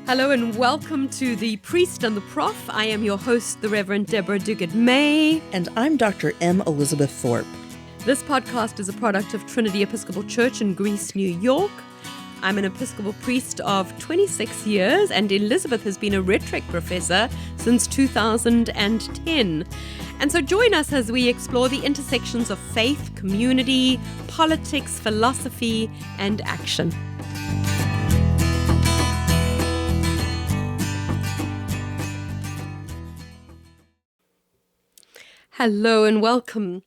Hello and welcome to The Priest and the Prof. I am your host, the Reverend Deborah Duguid-May. And I'm Dr. M. Elizabeth Thorpe. This podcast is a product of Trinity Episcopal Church in Greece, New York. I'm an Episcopal priest of 26 years, and Elizabeth has been a rhetoric professor since 2010. And so join us as we explore the intersections of faith, community, politics, philosophy, and action. Hello and welcome.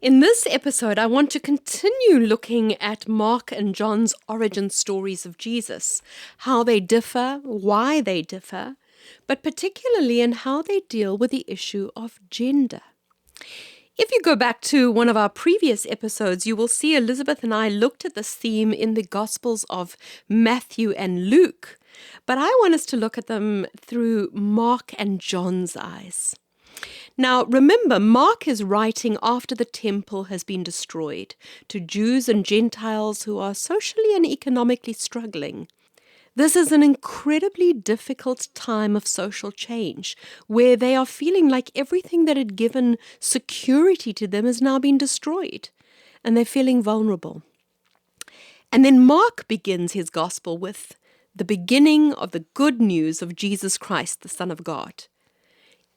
In this episode, I want to continue looking at Mark and John's origin stories of Jesus, how they differ, why they differ, but particularly in how they deal with the issue of gender. If you go back to one of our previous episodes, you will see Elizabeth and I looked at this theme in the Gospels of Matthew and Luke, but I want us to look at them through Mark and John's eyes. Now, remember, Mark is writing after the temple has been destroyed to Jews and Gentiles who are socially and economically struggling. This is an incredibly difficult time of social change where they are feeling like everything that had given security to them has now been destroyed, and they're feeling vulnerable. And then Mark begins his gospel with the beginning of the good news of Jesus Christ, the Son of God.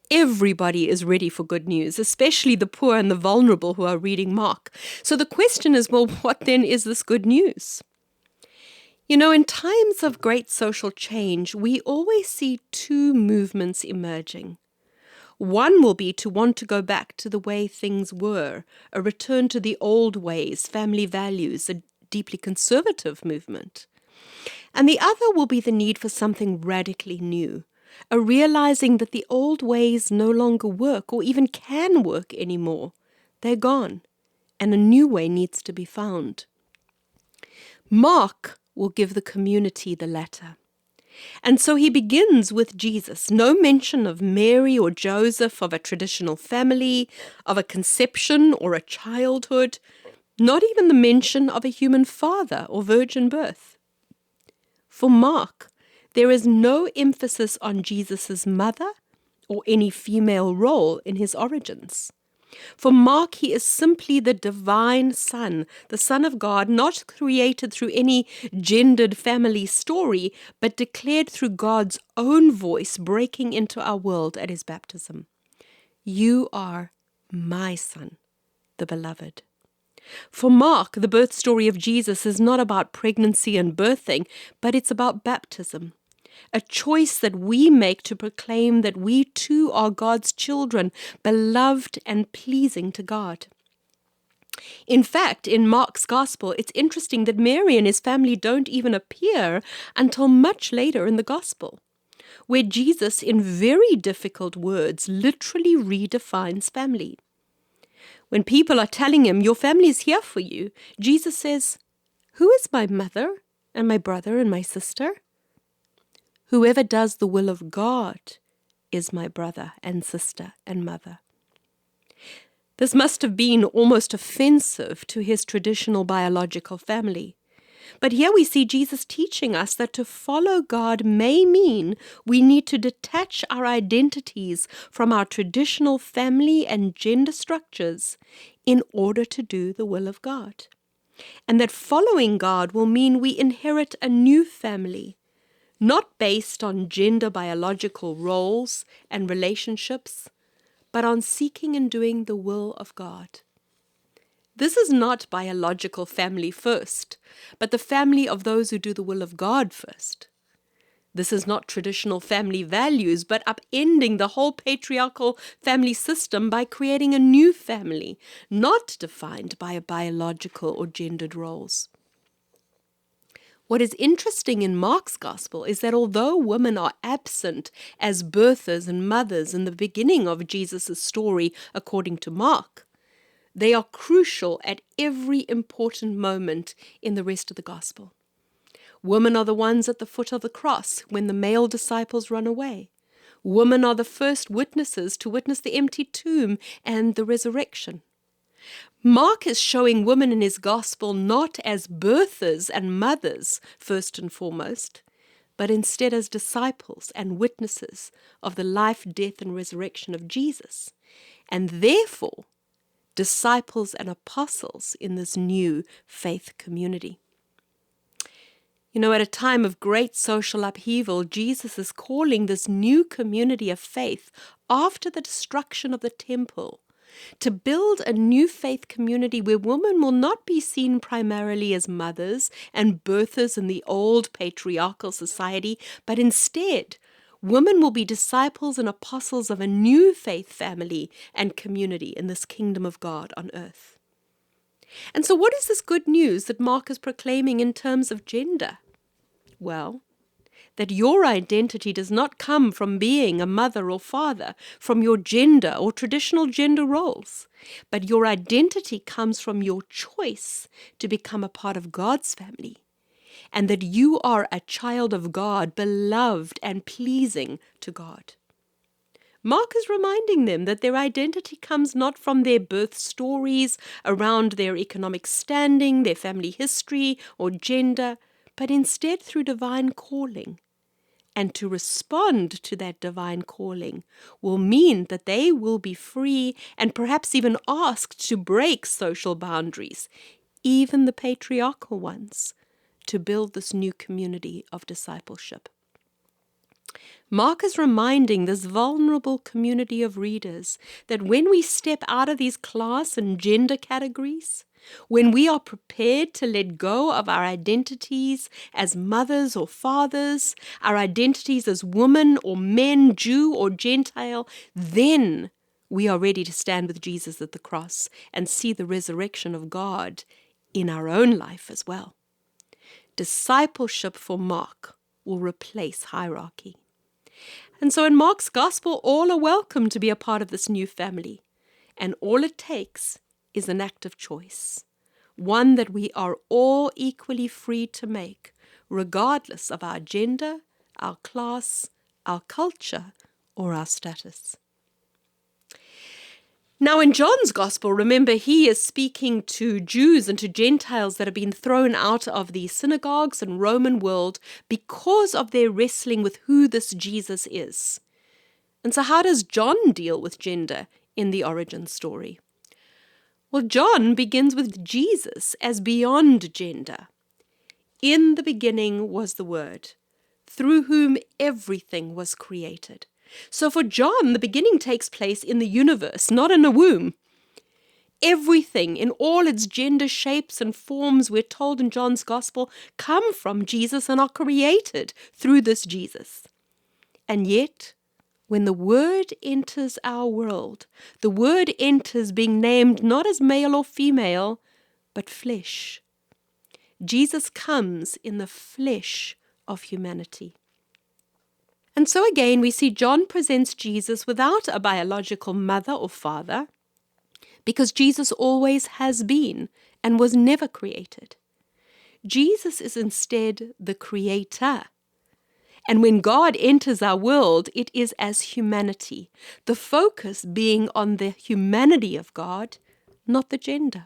Everybody is ready for good news, especially the poor and the vulnerable who are reading Mark. So the question is, well, what then is this good news? You know, in times of great social change, we always see two movements emerging. One will be to want to go back to the way things were, a return to the old ways, family values, a deeply conservative movement. And the other will be the need for something radically new, a realizing that the old ways no longer work or even can work anymore. They're gone, and a new way needs to be found. Mark will give the community the latter. And so he begins with Jesus. No mention of Mary or Joseph, of a traditional family, of a conception or a childhood, not even the mention of a human father or virgin birth. For Mark, there is no emphasis on Jesus' mother or any female role in his origins. For Mark, he is simply the divine Son, the Son of God, not created through any gendered family story, but declared through God's own voice breaking into our world at his baptism. You are my Son, the beloved. For Mark, the birth story of Jesus is not about pregnancy and birthing, but it's about baptism. A choice that we make to proclaim that we too are God's children, beloved and pleasing to God. In fact, in Mark's gospel, it's interesting that Mary and his family don't even appear until much later in the gospel, where Jesus, in very difficult words, literally redefines family. When people are telling him, your family is here for you, Jesus says, who is my mother and my brother and my sister? Whoever does the will of God is my brother and sister and mother. This must have been almost offensive to his traditional biological family. But here we see Jesus teaching us that to follow God may mean we need to detach our identities from our traditional family and gender structures in order to do the will of God. And that following God will mean we inherit a new family, not based on gender biological roles and relationships, but on seeking and doing the will of God. This is not biological family first, but the family of those who do the will of God first. This is not traditional family values, but upending the whole patriarchal family system by creating a new family, not defined by biological or gendered roles. What is interesting in Mark's gospel is that although women are absent as birthers and mothers in the beginning of Jesus' story, according to Mark, they are crucial at every important moment in the rest of the gospel. Women are the ones at the foot of the cross when the male disciples run away. Women are the first witnesses to witness the empty tomb and the resurrection. Mark is showing women in his gospel not as birthers and mothers, first and foremost, but instead as disciples and witnesses of the life, death, and resurrection of Jesus, and therefore disciples and apostles in this new faith community. You know, at a time of great social upheaval, Jesus is calling this new community of faith after the destruction of the temple to build a new faith community where women will not be seen primarily as mothers and birthers in the old patriarchal society, but instead, women will be disciples and apostles of a new faith family and community in this kingdom of God on earth. And so what is this good news that Mark is proclaiming in terms of gender? Well, that your identity does not come from being a mother or father, from your gender or traditional gender roles, but your identity comes from your choice to become a part of God's family, and that you are a child of God, beloved and pleasing to God. Mark is reminding them that their identity comes not from their birth stories around their economic standing, their family history, or gender, but instead through divine calling. And to respond to that divine calling will mean that they will be free and perhaps even asked to break social boundaries, even the patriarchal ones, to build this new community of discipleship. Mark is reminding this vulnerable community of readers that when we step out of these class and gender categories, when we are prepared to let go of our identities as mothers or fathers, our identities as women or men, Jew or Gentile, then we are ready to stand with Jesus at the cross and see the resurrection of God in our own life as well. Discipleship for Mark will replace hierarchy. And so in Mark's gospel, all are welcome to be a part of this new family. And all it takes is an act of choice, one that we are all equally free to make, regardless of our gender, our class, our culture, or our status. Now in John's gospel, remember, he is speaking to Jews and to Gentiles that have been thrown out of the synagogues and Roman world because of their wrestling with who this Jesus is. And so how does John deal with gender in the origin story? Well, John begins with Jesus as beyond gender. In the beginning was the Word, through whom everything was created. So for John, the beginning takes place in the universe, not in a womb. Everything in all its gender shapes and forms, we're told in John's gospel, come from Jesus and are created through this Jesus. And yet, when the Word enters our world, the Word enters being named not as male or female, but flesh. Jesus comes in the flesh of humanity. And so again, we see John presents Jesus without a biological mother or father, because Jesus always has been and was never created. Jesus is instead the creator. And when God enters our world, it is as humanity, the focus being on the humanity of God, not the gender.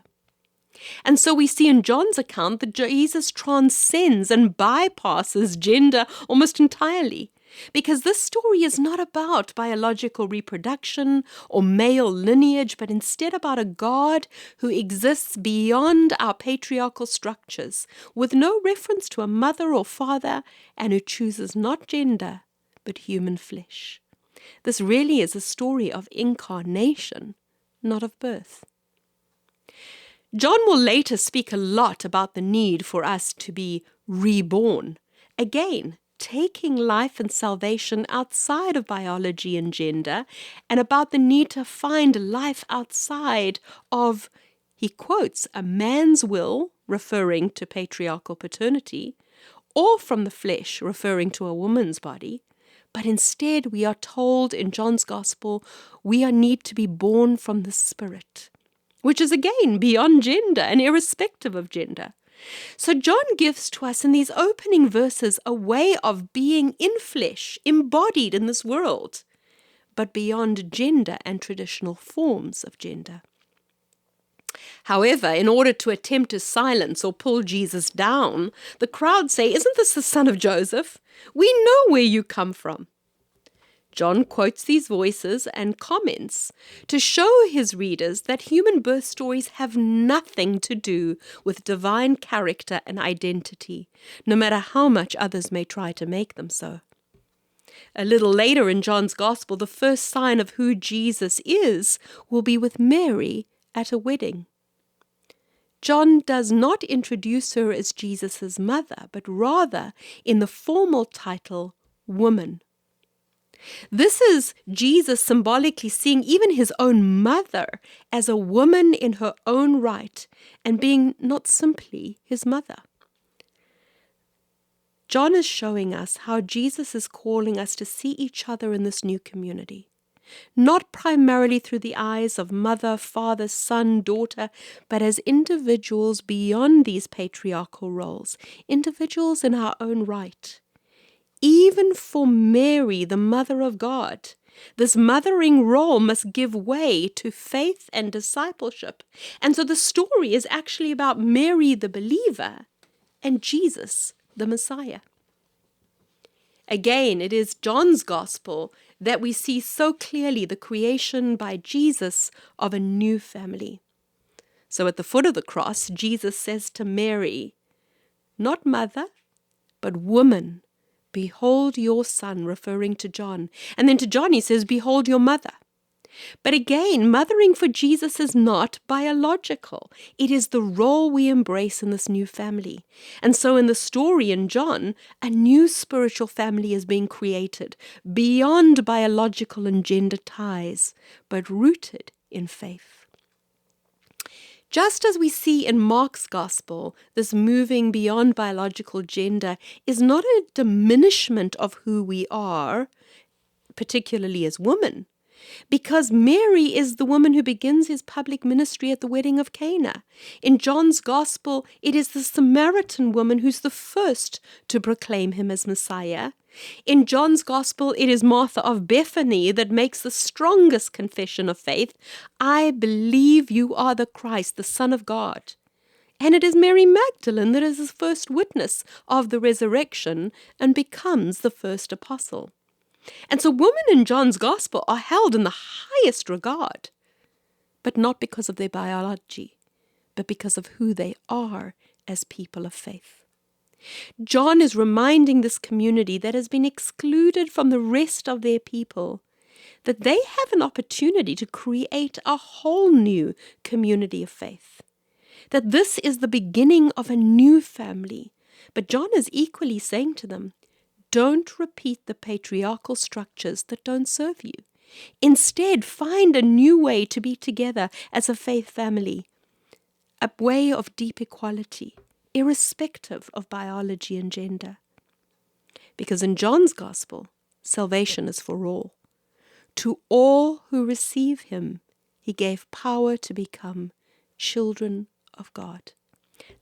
And so we see in John's account that Jesus transcends and bypasses gender almost entirely, because this story is not about biological reproduction or male lineage, but instead about a God who exists beyond our patriarchal structures, with no reference to a mother or father, and who chooses not gender, but human flesh. This really is a story of incarnation, not of birth. John will later speak a lot about the need for us to be reborn, again, taking life and salvation outside of biology and gender, and about the need to find life outside of, he quotes, a man's will, referring to patriarchal paternity, or from the flesh, referring to a woman's body. But instead, we are told in John's Gospel, we need to be born from the Spirit, which is again beyond gender and irrespective of gender. So John gives to us in these opening verses a way of being in flesh, embodied in this world, but beyond gender and traditional forms of gender. However, in order to attempt to silence or pull Jesus down, the crowd say, "Isn't this the son of Joseph? We know where you come from." John quotes these voices and comments to show his readers that human birth stories have nothing to do with divine character and identity, no matter how much others may try to make them so. A little later in John's Gospel, the first sign of who Jesus is will be with Mary at a wedding. John does not introduce her as Jesus' mother, but rather in the formal title, woman. This is Jesus symbolically seeing even his own mother as a woman in her own right and being not simply his mother. John is showing us how Jesus is calling us to see each other in this new community. Not primarily through the eyes of mother, father, son, daughter, but as individuals beyond these patriarchal roles, individuals in our own right. Even for Mary, the mother of God, this mothering role must give way to faith and discipleship. And so the story is actually about Mary, the believer, and Jesus, the Messiah. Again, it is John's Gospel that we see so clearly the creation by Jesus of a new family. So at the foot of the cross, Jesus says to Mary, not mother, but woman, behold your son, referring to John. And then to John he says, behold your mother. But again, mothering for Jesus is not biological. It is the role we embrace in this new family. And so in the story in John, a new spiritual family is being created beyond biological and gender ties, but rooted in faith. Just as we see in Mark's gospel, this moving beyond biological gender is not a diminishment of who we are, particularly as women, because Mary is the woman who begins his public ministry at the wedding of Cana. In John's Gospel, it is the Samaritan woman who's the first to proclaim him as Messiah. In John's Gospel, it is Martha of Bethany that makes the strongest confession of faith. I believe you are the Christ, the Son of God. And it is Mary Magdalene that is the first witness of the resurrection and becomes the first apostle. And so women in John's Gospel are held in the highest regard, but not because of their biology, but because of who they are as people of faith. John is reminding this community that has been excluded from the rest of their people that they have an opportunity to create a whole new community of faith, that this is the beginning of a new family. But John is equally saying to them, don't repeat the patriarchal structures that don't serve you. Instead, find a new way to be together as a faith family, a way of deep equality, irrespective of biology and gender. Because in John's Gospel, salvation is for all. To all who receive him, he gave power to become children of God.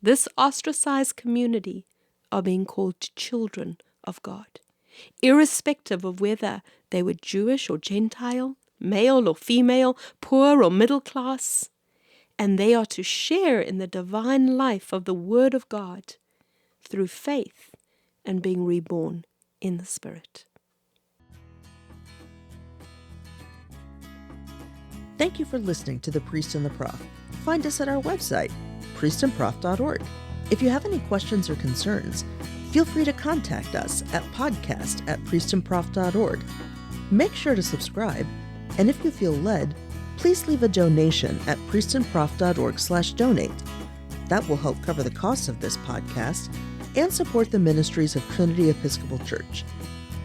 This ostracized community are being called children of God, irrespective of whether they were Jewish or Gentile, male or female, poor or middle class, and they are to share in the divine life of the Word of God through faith and being reborn in the Spirit. Thank you for listening to The Priest and the Prof. Find us at our website, priestandprof.org. If you have any questions or concerns, feel free to contact us at podcast@priestandprof.org. Make sure to subscribe, and if you feel led, please leave a donation at priestandprof.org/donate. That will help cover the costs of this podcast and support the ministries of Trinity Episcopal Church.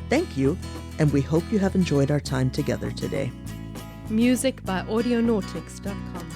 Thank you, and we hope you have enjoyed our time together today. Music by audionautics.com.